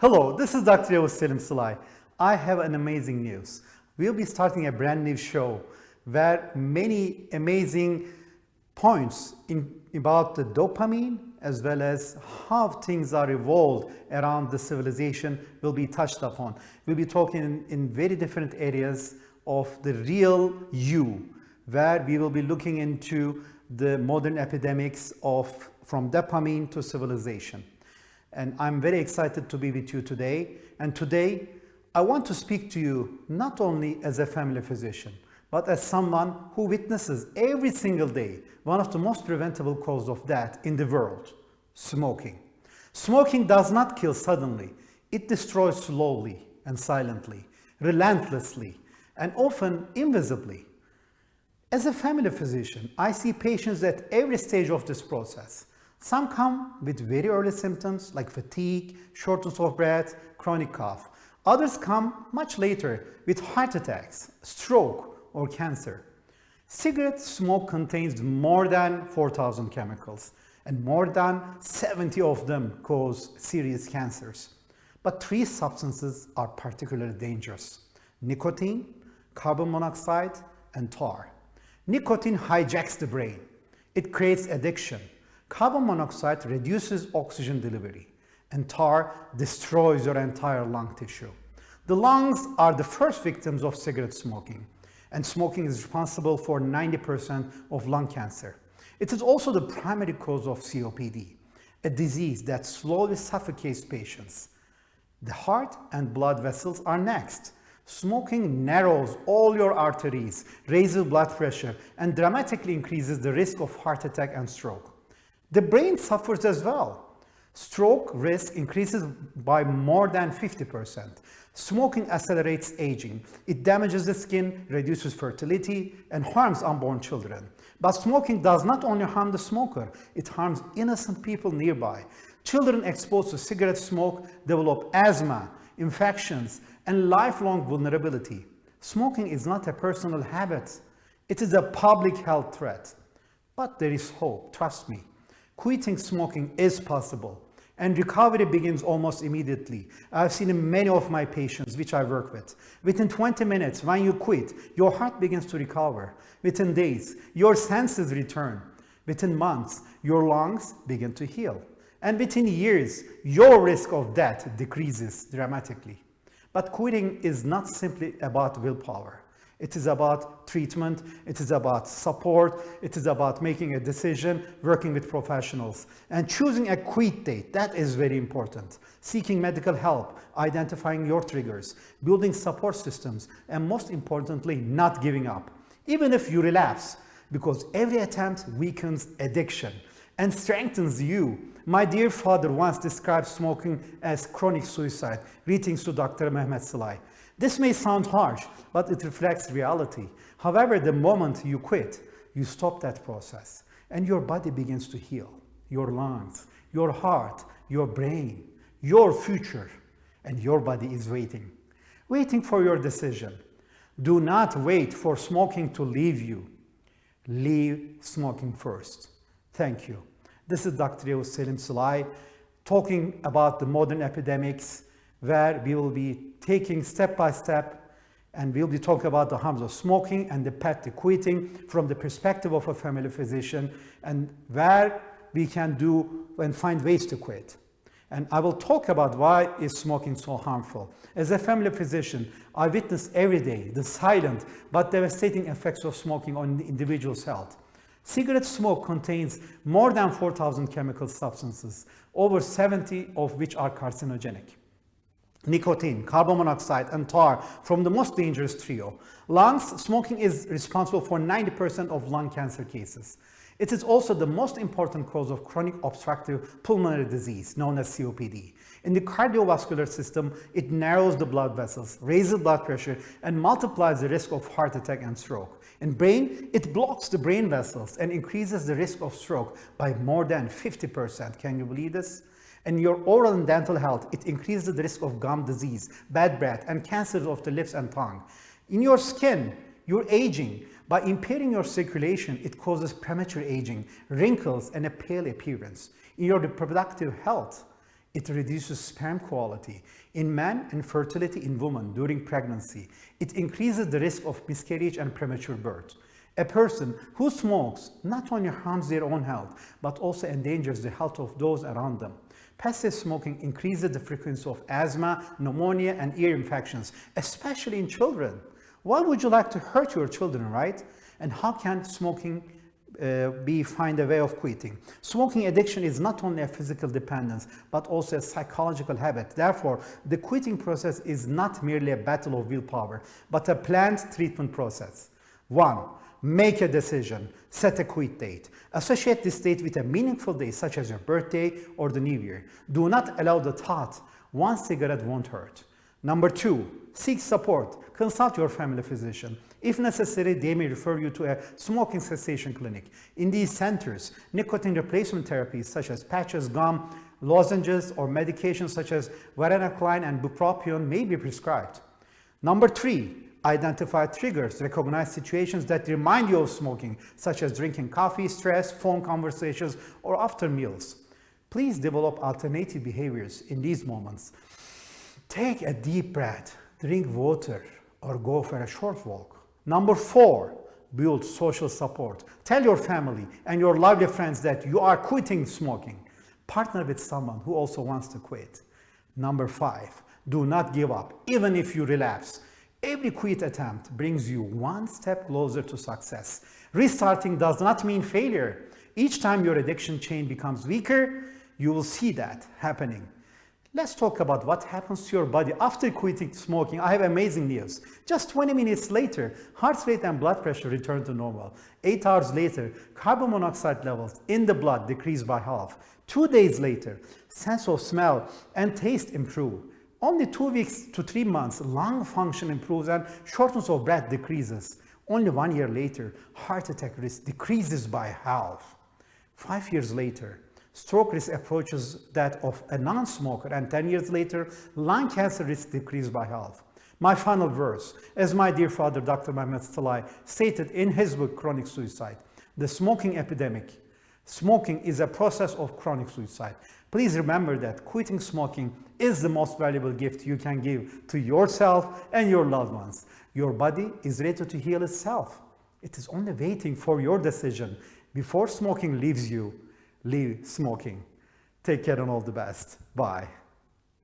Hello, this is Dr. Yavuz Selim Sılay. I have an amazing news. We'll be starting a brand new show where many amazing points about the dopamine as well as how things are evolved around the civilization will be touched upon. We'll be talking in very different areas of the real you, where we will be looking into the modern epidemics from dopamine to civilization. And I'm very excited to be with you today. And today, I want to speak to you not only as a family physician, but as someone who witnesses every single day one of the most preventable causes of death in the world, smoking. Smoking does not kill suddenly. It destroys slowly and silently, relentlessly, and often invisibly. As a family physician, I see patients at every stage of this process. Some come with very early symptoms like fatigue, shortness of breath, chronic cough. Others come much later with heart attacks, stroke, or cancer. Cigarette smoke contains more than 4,000 chemicals, and more than 70 of them cause serious cancers. But three substances are particularly dangerous: nicotine, carbon monoxide, and tar. Nicotine hijacks the brain. It creates addiction. Carbon monoxide reduces oxygen delivery, and tar destroys your entire lung tissue. The lungs are the first victims of cigarette smoking, and smoking is responsible for 90% of lung cancer. It is also the primary cause of COPD, a disease that slowly suffocates patients. The heart and blood vessels are next. Smoking narrows all your arteries, raises blood pressure, and dramatically increases the risk of heart attack and stroke. The brain suffers as well. Stroke risk increases by more than 50%. Smoking accelerates aging. It damages the skin, reduces fertility, and harms unborn children. But smoking does not only harm the smoker, it harms innocent people nearby. Children exposed to cigarette smoke develop asthma, infections, and lifelong vulnerability. Smoking is not a personal habit. It is a public health threat. But there is hope, trust me. Quitting smoking is possible, and recovery begins almost immediately. I've seen in many of my patients which I work with. Within 20 minutes, when you quit, your heart begins to recover. Within days, your senses return. Within months, your lungs begin to heal. And within years, your risk of death decreases dramatically. But quitting is not simply about willpower. It is about treatment, it is about support, it is about making a decision, working with professionals, and choosing a quit date. That is very important. Seeking medical help, identifying your triggers, building support systems, and most importantly, not giving up, even if you relapse, because every attempt weakens addiction and strengthens you. My dear father once described smoking as chronic suicide. Greetings to Dr. Mehmet Sılay. This may sound harsh, but it reflects reality. However, the moment you quit, you stop that process, and your body begins to heal. Your lungs, your heart, your brain, your future, and your body is waiting for your decision. Do not wait for smoking to leave you. Leave smoking first. Thank you. This is Dr. Yavuz Selim Sılay talking about the modern epidemics, where we will be taking step by step, and we'll be talking about the harms of smoking and the path to quitting from the perspective of a family physician, and where we can do and find ways to quit. And I will talk about why is smoking so harmful. As a family physician, I witness every day the silent but devastating effects of smoking on the individual's health. Cigarette smoke contains more than 4,000 chemical substances, over 70 of which are carcinogenic. Nicotine, carbon monoxide, and tar from the most dangerous trio. Lungs, smoking is responsible for 90% of lung cancer cases. It is also the most important cause of chronic obstructive pulmonary disease, known as COPD. In the cardiovascular system, it narrows the blood vessels, raises blood pressure, and multiplies the risk of heart attack and stroke. In brain, it blocks the brain vessels and increases the risk of stroke by more than 50%. Can you believe this? In your oral and dental health, it increases the risk of gum disease, bad breath, and cancers of the lips and tongue. In your skin, you're aging. By impairing your circulation, it causes premature aging, wrinkles, and a pale appearance. In your reproductive health, It reduces sperm quality in men and fertility in women during pregnancy. It increases the risk of miscarriage and premature birth. A person who smokes not only harms their own health, but also endangers the health of those around them. Passive smoking increases the frequency of asthma, pneumonia, and ear infections, especially in children. Why would you like to hurt your children, right? And how can smoking find a way of quitting? Smoking addiction is not only a physical dependence, but also a psychological habit. Therefore, the quitting process is not merely a battle of willpower, but a planned treatment process. 1. Make a decision. Set a quit date. Associate this date with a meaningful day, such as your birthday or the New Year. Do not allow the thought, one cigarette won't hurt. Number 2, seek support. Consult your family physician. If necessary, they may refer you to a smoking cessation clinic. In these centers, nicotine replacement therapies such as patches, gum, lozenges, or medications such as varenicline and bupropion may be prescribed. Number 3, identify triggers. Recognize situations that remind you of smoking, such as drinking coffee, stress, phone conversations, or after meals. Please develop alternative behaviors in these moments. Take a deep breath, drink water, or go for a short walk. Number 4, build social support. Tell your family and your lively friends that you are quitting smoking. Partner with someone who also wants to quit. Number 5, do not give up, even if you relapse. Every quit attempt brings you one step closer to success. Restarting does not mean failure. Each time your addiction chain becomes weaker, you will see that happening. Let's talk about what happens to your body after quitting smoking. I have amazing news. Just 20 minutes later, heart rate and blood pressure return to normal. 8 hours later, carbon monoxide levels in the blood decrease by half. 2 days later, sense of smell and taste improve. Only 2 weeks to 3 months, lung function improves and shortness of breath decreases. Only 1 year later, heart attack risk decreases by half. 5 years later, stroke risk approaches that of a non-smoker, and 10 years later, lung cancer risk decreased by half. My final verse, as my dear father, Dr. Yavuz Sılay, stated in his book, Chronic Suicide, the smoking epidemic. Smoking is a process of chronic suicide. Please remember that quitting smoking is the most valuable gift you can give to yourself and your loved ones. Your body is ready to heal itself. It is only waiting for your decision. Before smoking leaves you, leave smoking. Take care and all the best. Bye.